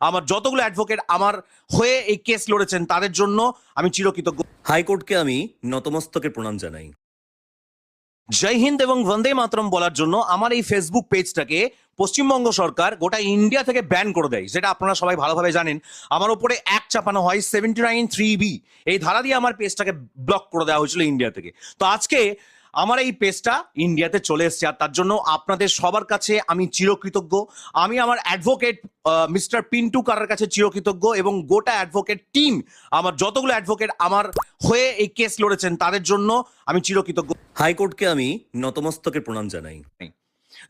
আমার যতগুলো অ্যাডভোকেট আমার হয়ে এই কেস লড়েছেন তাদের জন্য আমি চিরকৃতজ্ঞ। হাইকোর্টকে আমি নতমস্তকে প্রণাম জানাই। জয় হিন্দ এবং বন্দে মাতরম বলার জন্য আমার এই ফেসবুক পেজটাকে পশ্চিমবঙ্গ সরকার গোটা ইন্ডিয়া থেকে ব্যান করে দেয়, যেটা আপনারা সবাই ভালোভাবে জানেন। আমার উপরে অ্যাক্ট চাপানো হয় 79(3)B, এই ধারা দিয়ে আমার পেজটাকে ব্লক করে দেওয়া হয়েছিল ইন্ডিয়া থেকে। তো আজকে আমার এই পেজটা ইন্ডিয়াতে চলে এসেছে, আর তার জন্য আপনাদের সবার কাছে আমি চিরকৃতজ্ঞ। আমি আমার অ্যাডভোকেট মিস্টার পিন্টু কারার কাছে চিরকৃতজ্ঞ, এবং গোটা অ্যাডভোকেট টিম, আমার যতগুলো অ্যাডভোকেট আমার হয়ে এই কেস লড়েছেন তাদের জন্য আমি চিরকৃতজ্ঞ। হাইকোর্টকে আমি নতমস্তকে প্রণাম জানাই।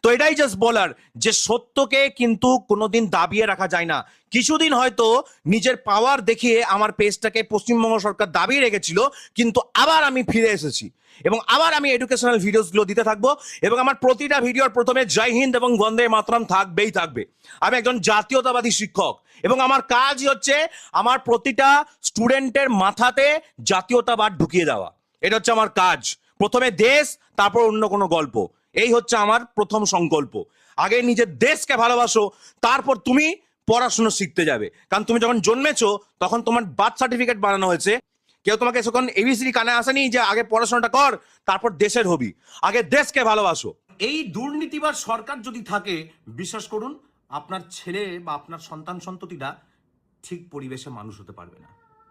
তো এটাই জাস্ট বলার যে সত্যকে কিন্তু কোনোদিন দাবিয়ে রাখা যায় না। কিছুদিন হয়তো নিজের পাওয়ার দেখিয়ে আমার পেজটাকে পশ্চিমবঙ্গ সরকার দাবিয়ে রেখেছিল, কিন্তু আবার আমি ফিরে এসেছি এবং আবার আমি এডুকেশনাল ভিডিওসগুলো দিতে থাকবো, এবং আমার প্রতিটা ভিডিওর প্রথমে জয় হিন্দ এবং বন্দে মাতরম থাকবেই থাকবে। আমি একজন জাতীয়তাবাদী শিক্ষক এবং আমার কাজই হচ্ছে আমার প্রতিটা স্টুডেন্টের মাথাতে জাতীয়তাবাদ ঢুকিয়ে দেওয়া। এটা হচ্ছে আমার কাজ। প্রথমে দেশ, তারপর অন্য কোনো গল্প। এই হচ্ছে আমার প্রথম সংকল্প। আগে নিজের দেশকে ভালোবাসো, তারপর তুমি পড়াশোনা শিখতে যাবে। কারণ তুমি যখন জন্মেছো তখন তোমার বার্থ সার্টিফিকেট বানানো হয়েছে, কেউ তোমাকে তখন এবিসিডি কানে আসেনি যে আগে পড়াশোনাটা কর তারপর দেশের হবি। আগে দেশকে ভালোবাসো। এই দুর্নীতিবাজ সরকার যদি থাকে, বিশ্বাস করুন আপনার ছেলে বা আপনার সন্তান সন্ততিরা ঠিক পরিবেশে মানুষ হতে পারবে না।